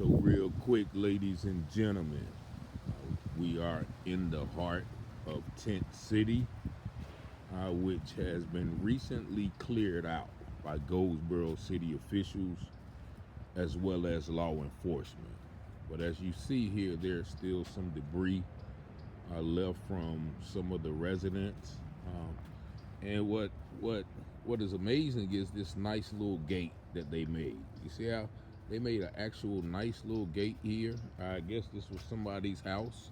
So real quick, ladies and gentlemen, we are in the heart of Tent City, which has been recently cleared out by Goldsboro city officials as well as law enforcement. But as you see here, there's still some debris left from some of the residents. And what is amazing is this nice little gate that they made. You see how they made an actual nice little gate here? I guess this was somebody's house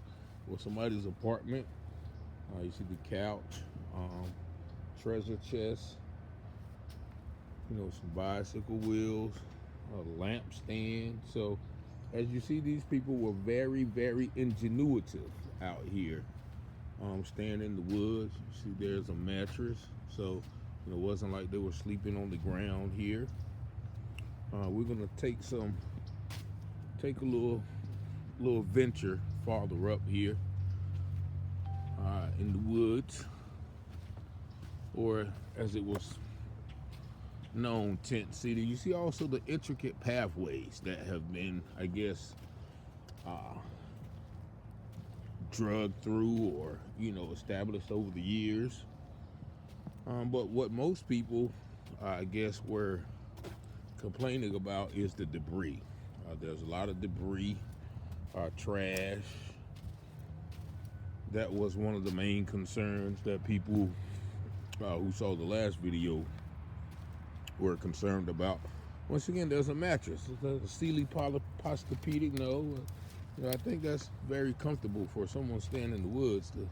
or somebody's apartment. You see the couch, treasure chest, some bicycle wheels, a lamp stand. So as you see, these people were very, very ingenuitive out here, staying in the woods. You see there's a mattress, so it wasn't like they were sleeping on the ground here. We're gonna take a little venture farther up here in the woods, or as it was known, Tent City. You see also the intricate pathways that have been, I guess, drugged through or established over the years. But what most people, I guess, were complaining about is the debris. There's a lot of debris, trash. That was one of the main concerns that people who saw the last video were concerned about. Once again, there's a mattress. It's a Sealy Posturepedic. No, I think that's very comfortable for someone staying in the woods to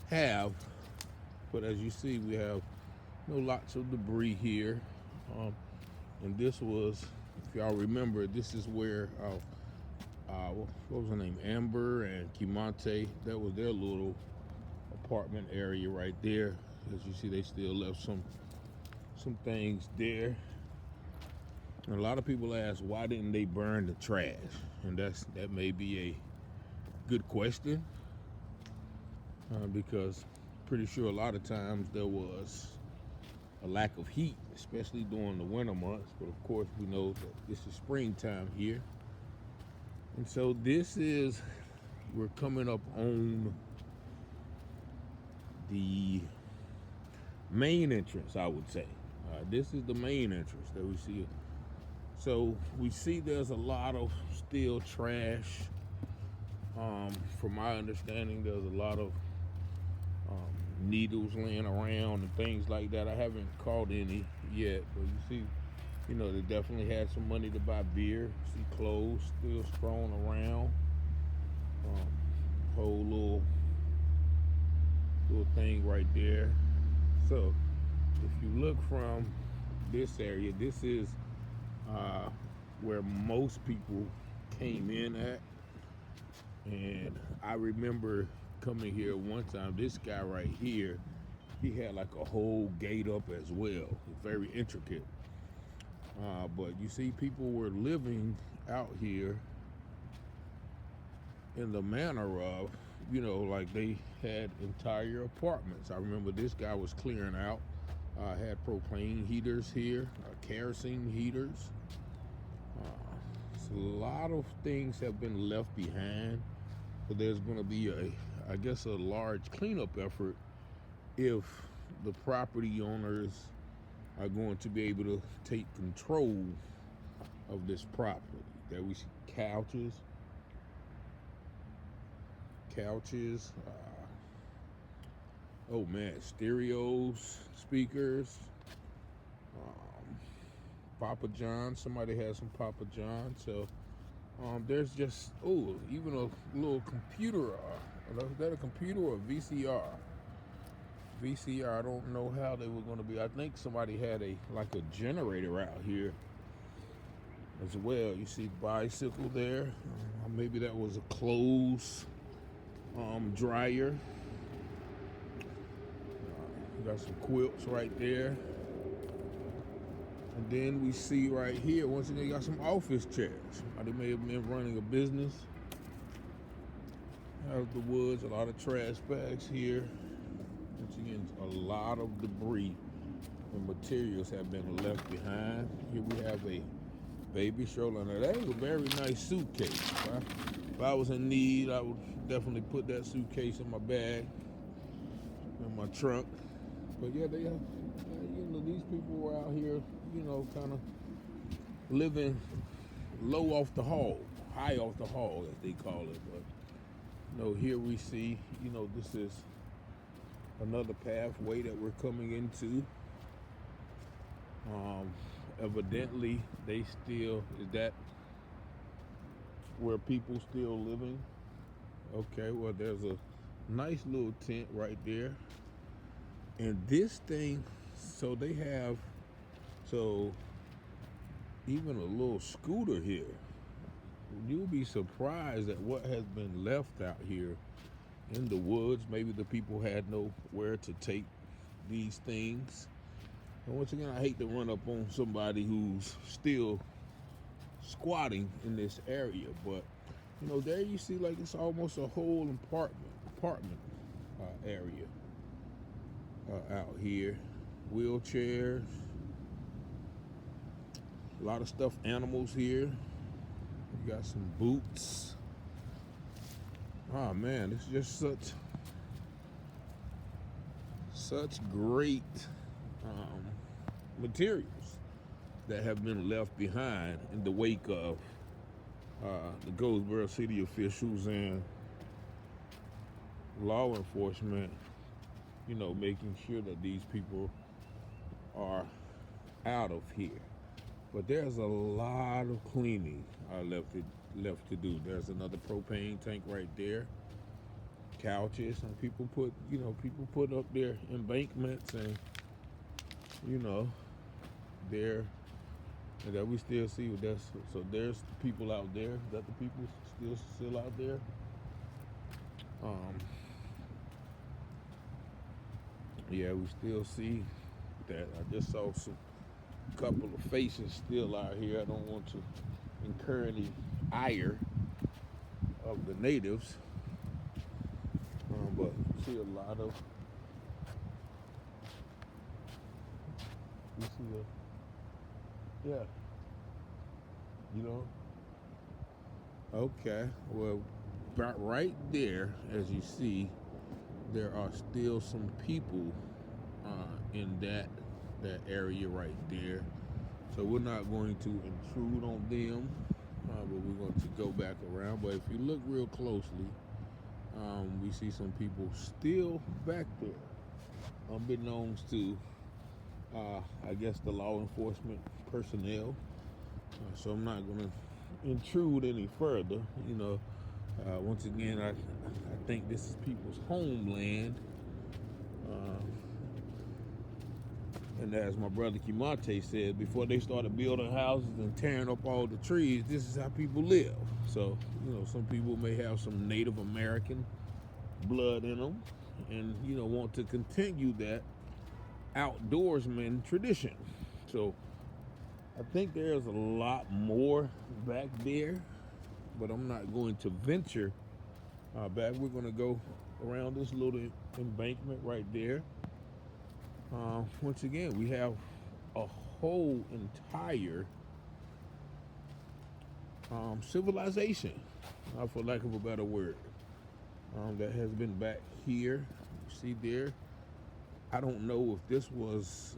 have. But as you see, we have lots of debris here. And this was, if y'all remember, this is where what was her name, Amber and Kimante, that was their little apartment area right there. As you see, they still left some things there. And a lot of people ask, why didn't they burn the trash? And that may be a good question, because pretty sure a lot of times there was a lack of heat, especially during the winter months. But of course, we know that this is springtime here. And so we're coming up on the main entrance, I would say. This is the main entrance that we see. So we see there's a lot of still trash. From my understanding, there's a lot of needles laying around and things like that. I haven't caught any yet, but you see, they definitely had some money to buy beer. See clothes still strewn around. Whole little thing right there. So if you look from this area, this is where most people came in at. And I remember coming here one time. This guy right here, he had like a whole gate up as well. Very intricate. But you see, people were living out here in the manner of, like they had entire apartments. I remember this guy was clearing out, had propane heaters here, kerosene heaters. So a lot of things have been left behind, but there's going to be I guess a large cleanup effort if the property owners are going to be able to take control of this property. There we see couches, oh man, stereos, speakers, Papa John. Somebody has some Papa John. So there's just, even a little computer. Is that a computer or a VCR? VCR, I don't know how they were going to be. I think somebody had a generator out here as well. You see bicycle there. Maybe that was a clothes dryer. Got some quilts right there. And then we see right here, once again, you got some office chairs. They may have been running a business. Out of the woods, a lot of trash bags here. Once again, a lot of debris and materials have been left behind. Here we have a baby stroller. Now that is a very nice suitcase. If I was in need, I would definitely put that suitcase in my bag, in my trunk. But yeah, they are, these people were out here, kind of living low off the hog, high off the hog, as they call it. But here we see, this is another pathway that we're coming into. Evidently, is that where people still living? Okay, well, there's a nice little tent right there. And this thing, even a little scooter here. You'll be surprised at what has been left out here in the woods. Maybe the people had nowhere to take these things. And once again, I hate to run up on somebody who's still squatting in this area, but there you see like it's almost a whole apartment area out here. Wheelchairs, a lot of stuffed animals here. You got some boots. Oh man, it's just such great materials that have been left behind in the wake of the Goldsboro city officials and law enforcement, making sure that these people are out of here. But there's a lot of cleaning left to do. There's another propane tank right there. Couches, and people put up their embankments, and there, and that we still see. So there's people out there. That the people still out there. Yeah, we still see that. I just saw a couple of faces still out here. I don't want to incur any ire of the natives, but see a lot of. You see yeah. Okay. Well, right there, as you see, there are still some people in that area right there. So we're not going to intrude on them, but we're going to go back around. But if you look real closely, we see some people still back there, unbeknownst to, I guess, the law enforcement personnel. So I'm not going to intrude any further. Once again, I think this is people's homeland. And as my brother Kimate said, before they started building houses and tearing up all the trees, this is how people live. So, some people may have some Native American blood in them and, want to continue that outdoorsman tradition. So I think there's a lot more back there, but I'm not going to venture back. We're going to go around this little embankment right there. Once again, we have a whole entire civilization, for lack of a better word, that has been back here. You see there. I don't know if this was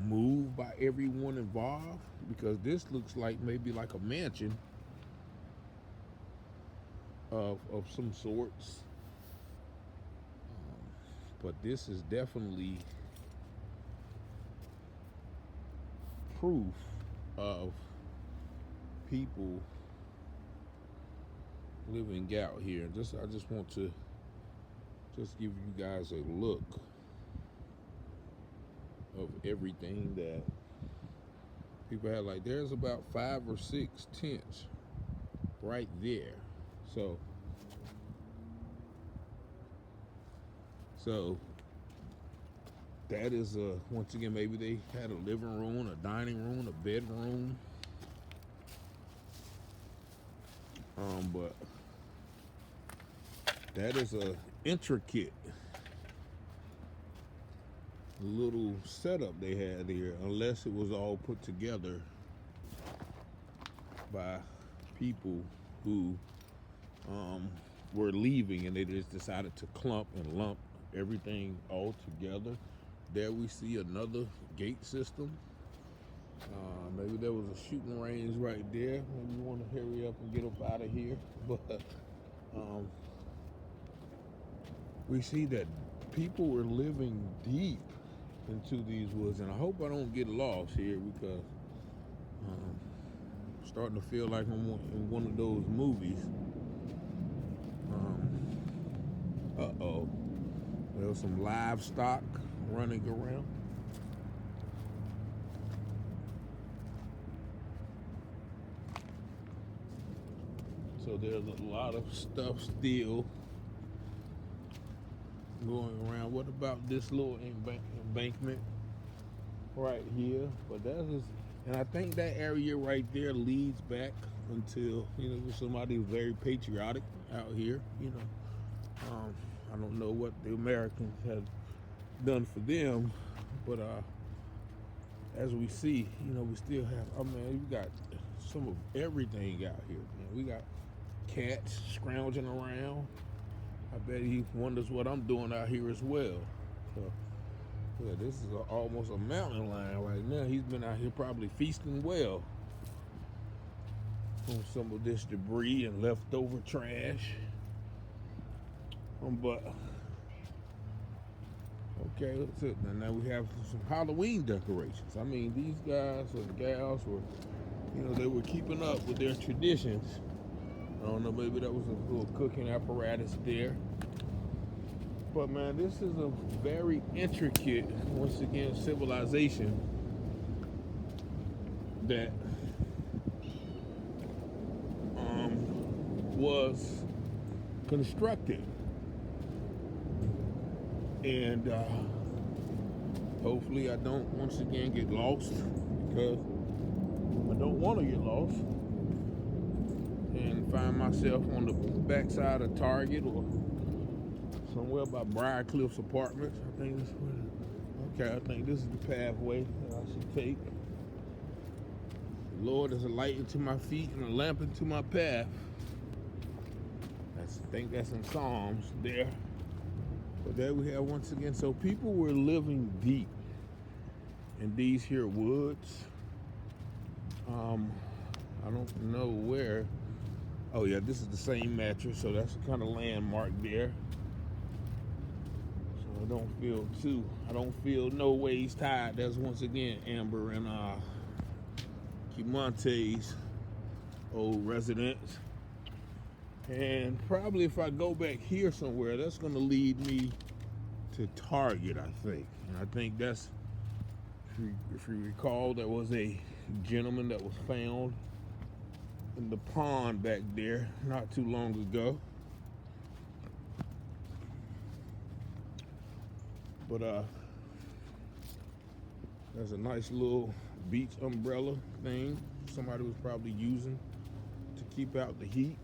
moved by everyone involved, because this looks like maybe like a mansion of some sorts. But this is definitely proof of people living out here. I just want to give you guys a look of everything that people have. Like, there's about 5 or 6 tents right there. So that is once again, maybe they had a living room, a dining room, a bedroom. But that is a intricate little setup they had here, unless it was all put together by people who um, were leaving, and they just decided to clump and lump everything all together. There we see another gate system. Maybe there was a shooting range right there. Maybe you want to hurry up and get up out of here. But we see that people were living deep into these woods, and I hope I don't get lost here, because I'm starting to feel like I'm in one of those movies. Uh-oh. There's some livestock running around. So there's a lot of stuff still going around. What about this little embankment right here? But that's just, and I think that area right there leads back until, somebody who's very patriotic out here, I don't know what the Americans have done for them, but as we see, we still have, we got some of everything out here, man. We got cats scrounging around. I bet he wonders what I'm doing out here as well. So, yeah, this is almost a mountain lion right now. He's been out here probably feasting well on some of this debris and leftover trash. But okay, that's it. Now we have some Halloween decorations. I mean, these guys and gals were, they were keeping up with their traditions. I don't know, maybe that was a little cooking apparatus there. But man, this is a very intricate, once again, civilization that was constructed. And hopefully I don't once again get lost, because I don't want to get lost and find myself on the backside of Target or somewhere by Briarcliff's apartments. I think this is the pathway that I should take. The Lord is a light into my feet and a lamp into my path. I think that's in Psalms there. But there we have once again. So people were living deep in these here woods. I don't know where. Oh yeah, this is the same mattress, so that's a kind of landmark there. So I don't feel no ways tired. That's once again Amber and Kimonte's old residence. And probably if I go back here somewhere, that's going to lead me to Target, I think. And I think that's, if you recall, there was a gentleman that was found in the pond back there not too long ago. But there's a nice little beach umbrella thing somebody was probably using to keep out the heat.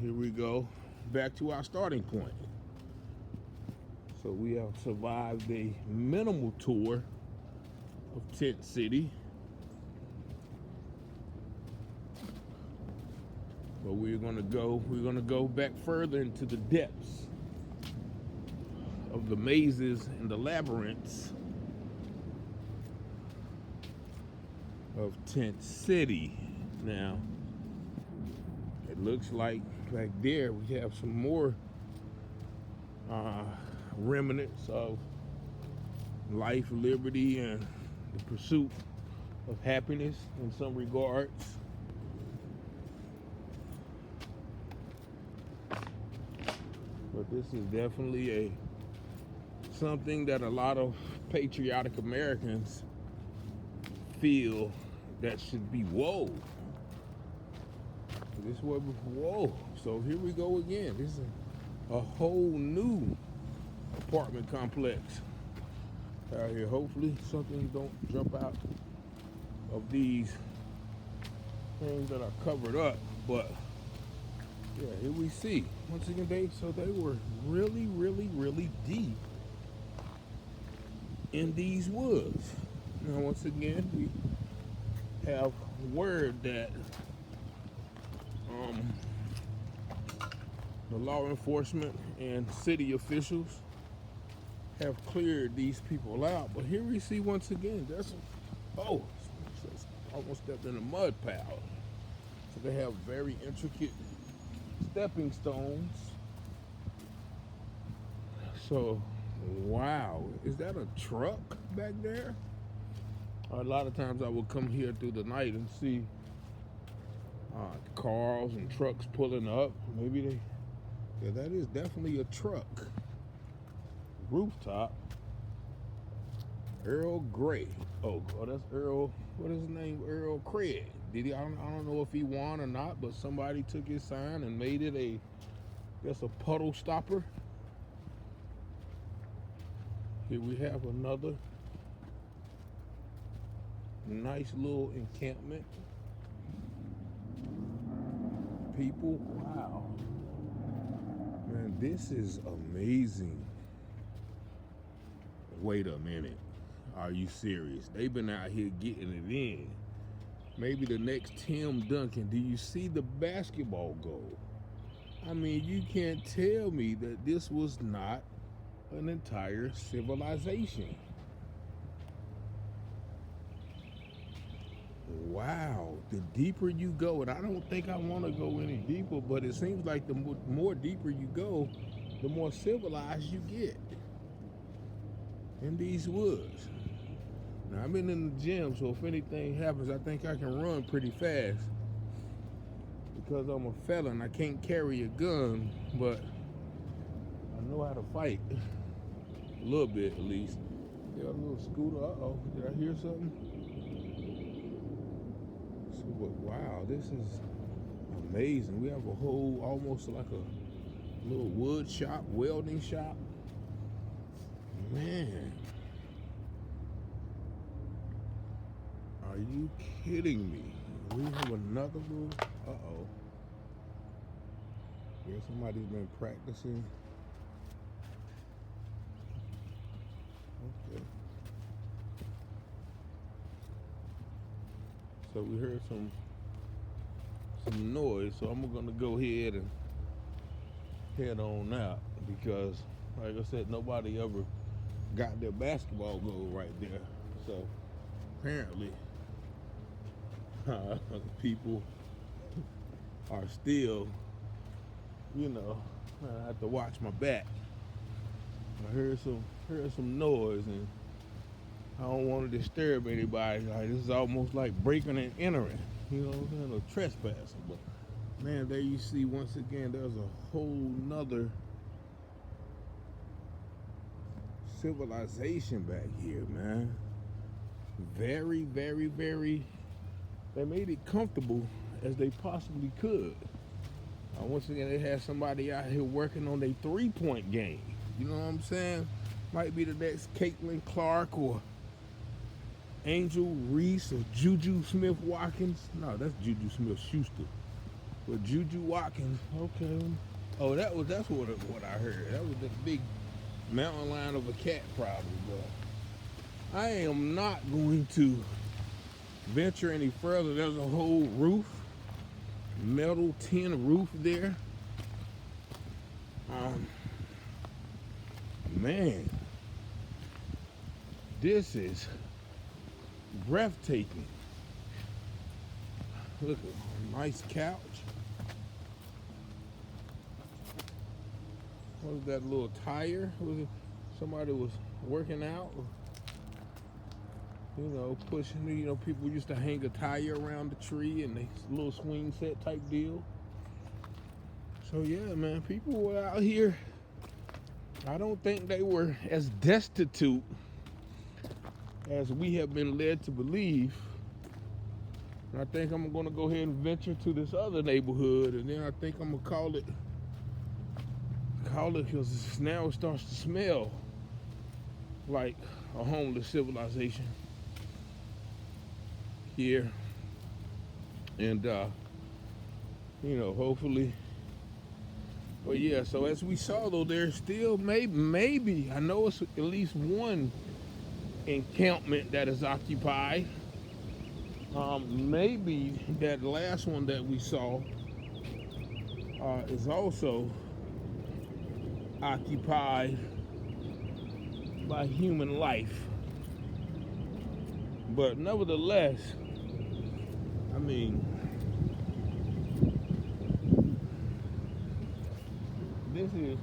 Here we go, back to our starting point. So we have survived a minimal tour of Tent City. But we're gonna go back further into the depths of the mazes and the labyrinths of Tent City. Now, it looks like back there we have some more remnants of life, liberty, and the pursuit of happiness in some regards. But this is definitely something that a lot of patriotic Americans feel that should be whoa. This was whoa. So here we go again. This is a whole new apartment complex out here. Hopefully something don't jump out of these things that are covered up. But yeah, here we see once again they were really, really, really deep in these woods. Now once again we have word that um, the law enforcement and city officials have cleared these people out. But here we see once again, there's almost stepped in a mud pile. So they have very intricate stepping stones. So, wow, is that a truck back there? A lot of times I will come here through the night and see cars and trucks pulling up. Yeah, that is definitely a truck. Rooftop. Earl Grey. Oh, that's Earl. What is his name? Earl Craig. I don't know if he won or not, but somebody took his sign and made it a puddle stopper. Here we have another nice little encampment. People, wow. Man, this is amazing. Wait a minute. Are you serious? They've been out here getting it in. Maybe the next Tim Duncan. Do you see the basketball goal? I mean, you can't tell me that this was not an entire civilization. Wow, the deeper you go, and I don't think I want to go any deeper, but it seems like the more deeper you go, the more civilized you get in these woods. Now, I've been in the gym, so if anything happens, I think I can run pretty fast. Because I'm a felon, I can't carry a gun, but I know how to fight. A little bit, at least. Got a little scooter. Uh-oh, did I hear something? So, but wow, this is amazing. We have a whole, almost like a little wood shop, welding shop. Man. Are you kidding me? We have another little, uh-oh. Yeah, somebody's been practicing. Okay. So we heard some noise, so I'm gonna go ahead and head on out because, like I said, nobody ever got their basketball goal right there. So apparently, people are still, I have to watch my back. I heard some noise, and I don't want to disturb anybody. Like, this is almost like breaking and entering, or trespassing. But man, there you see once again, there's a whole nother civilization back here, man. Very, very, very. They made it comfortable as they possibly could. Once again, they had somebody out here working on their three-point game. You know what I'm saying? Might be the next Caitlin Clark or Angel Reese or Juju Smith-Watkins. No, that's Juju Smith-Schuster. But Juju Watkins, okay. Oh, that's what I heard. That was the big mountain lion of a cat probably. But I am not going to venture any further. There's a whole roof, metal tin roof there. Man, this is breathtaking. Look, a nice couch. What was that little tire? Was it somebody was working out? Pushing, people used to hang a tire around the tree and they little swing set type deal. So yeah, man, people were out here. I don't think they were as destitute as we have been led to believe. And I think I'm gonna go ahead and venture to this other neighborhood, and then I think I'm gonna call it because now it starts to smell like a homeless civilization here. And hopefully. But yeah, so as we saw though, there's still maybe I know it's at least one encampment that is occupied. Maybe that last one that we saw is also occupied by human life. But nevertheless, I mean, this is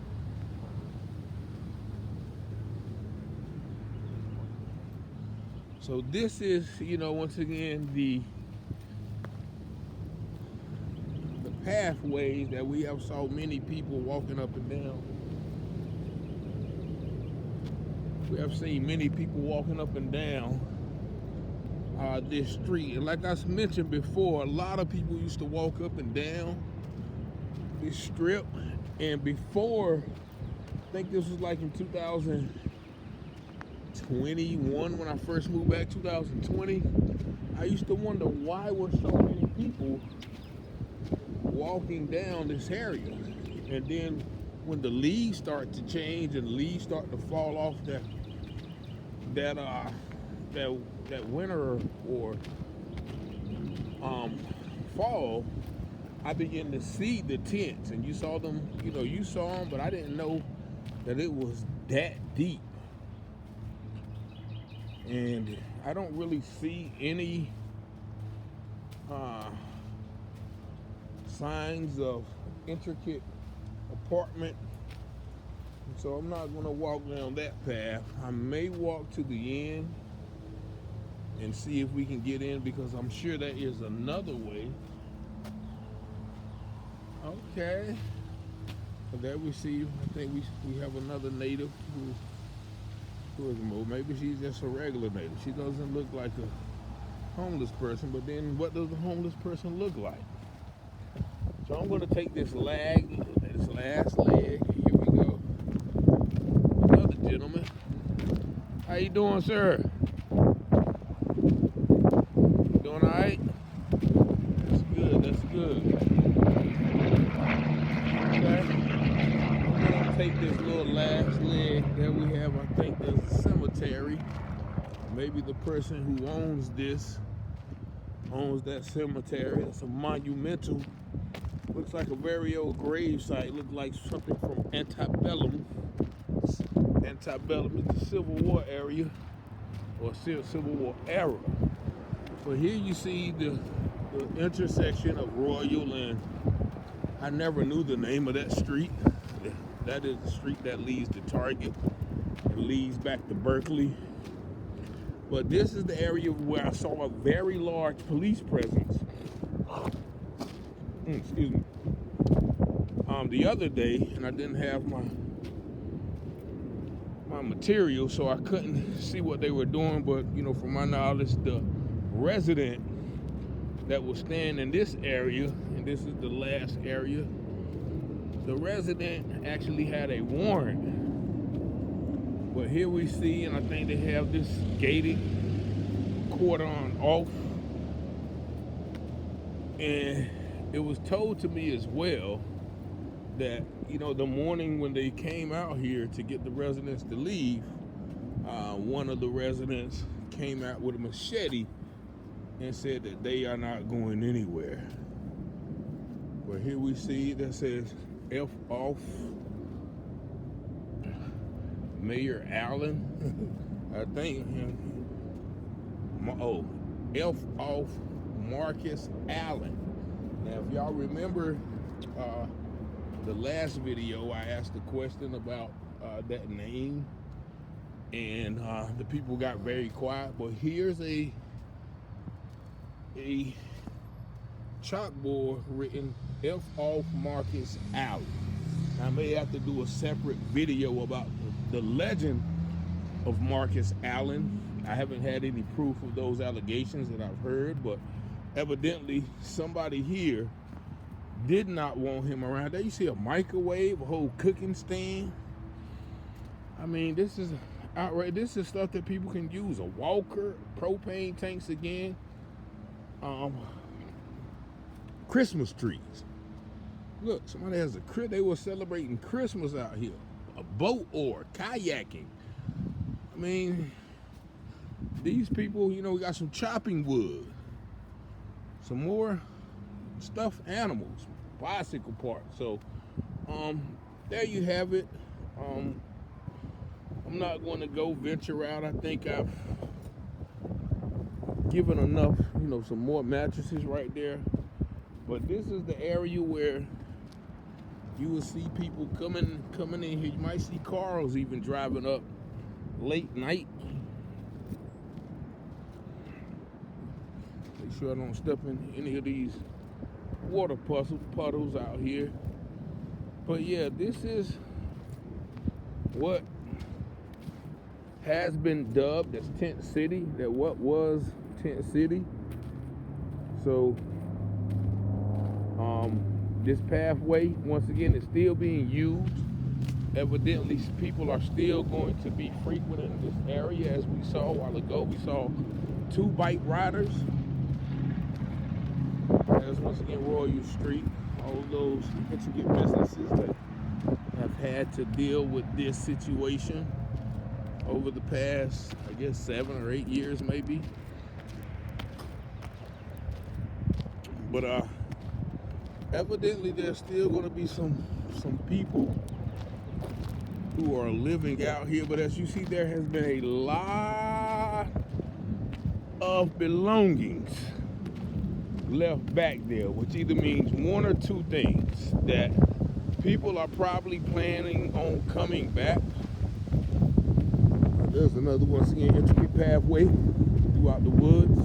this is, once again, the pathways that we have saw many people walking up and down. We have seen many people walking up and down this street. And like I mentioned before, a lot of people used to walk up and down this strip. And before, I think this was like in 2021 when I first moved back, 2020, I used to wonder why were so many people walking down this area. And then when the leaves start to change and the leaves start to fall off that winter or fall, I began to see the tents, and you saw them, but I didn't know that it was that deep. And I don't really see any signs of intricate apartment, so I'm not going to walk down that path. I may walk to the end and see if we can get in, because I'm sure there is another way. Okay, so there we see, I think we have another native who is more, maybe she's just a regular native. She doesn't look like a homeless person, but then what does a homeless person look like? So I'm going to take this last leg. Here we go. Another gentleman. How you doing, sir? Doing all right? That's good. That's good. Okay. I'm going to take this little last leg that we have. I think there's a cemetery. Maybe the person who owns that cemetery. It's a monumental. Looks like a very old grave site. Looks like something from antebellum. Antebellum is the Civil War area, or Civil War era. But here you see the intersection of Royal and I never knew the name of that street. That is the street that leads to Target and leads back to Berkeley. But this is the area where I saw a very large police presence. Excuse me. The other day, and I didn't have my material, so I couldn't see what they were doing. But from my knowledge, the resident that was staying in this area, and this is the last area, the resident actually had a warrant. But here we see, and I think they have this gated cordon off, and it was told to me as well that, the morning when they came out here to get the residents to leave, one of the residents came out with a machete and said that they are not going anywhere. But here we see that says F off Mayor Allen. I think, F off Marcus Allen. Now, if y'all remember the last video, I asked a question about that name, and the people got very quiet. But here's a chalkboard written F off Marcus Allen. I may have to do a separate video about the legend of Marcus Allen. I haven't had any proof of those allegations that I've heard, but evidently somebody here did not want him around. There you see a microwave, a whole cooking stand. I mean, this is outright. This is stuff that people can use. A walker, propane tanks again, Christmas trees. Look, somebody has they were celebrating Christmas out here. A boat or kayaking. I mean, these people, we got some chopping wood. some more stuffed animals, bicycle parts. So there you have it. I'm not going to go venture out. I think I've given enough, some more mattresses right there. But this is the area where you will see people coming in here. You might see cars even driving up late night. Make sure I don't step in any of these water puddles out here. But yeah, this is what has been dubbed as Tent City, that what was Tent City. So this pathway, once again, is still being used. Evidently, people are still going to be frequenting this area. As we saw a while ago, we saw 2 bike riders. There's once again Royal Street, all of those intricate businesses that have had to deal with this situation over the past, I guess, 7 or 8 years maybe. But evidently there's still going to be some people who are living out here. But as you see, there has been a lot of belongings left back there, which either means one or two things: that people are probably planning on coming back. There's another, once again, intricate pathway throughout the woods.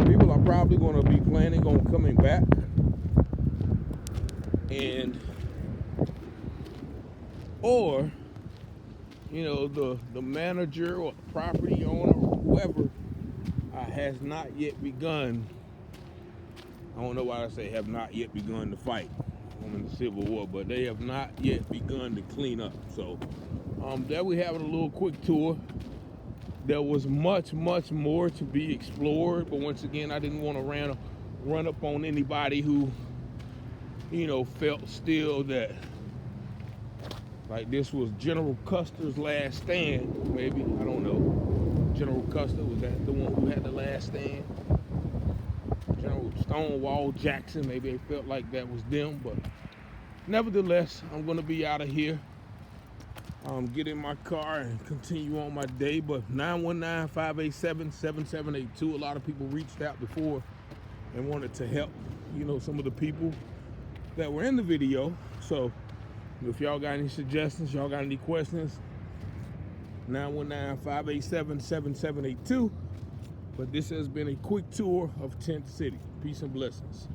People are probably going to be planning on coming back, or the manager or the property owner or whoever has not yet begun. I don't know why I say have not yet begun to fight. I'm in the Civil War, but they have not yet begun to clean up. So there we have it, a little quick tour. There was much more to be explored, but once again, I didn't want to run up on anybody who felt still that like this was General Custer's last stand. Maybe, I don't know. General Custer, was that the one who had the last stand? General Stonewall Jackson, maybe they felt like that was them. But nevertheless, I'm going to be out of here. Get in my car and continue on my day. But 919-587-7782. A lot of people reached out before and wanted to help, some of the people that were in the video. So if y'all got any suggestions, y'all got any questions, 919-587-7782. But this has been a quick tour of Tent City. Peace and blessings.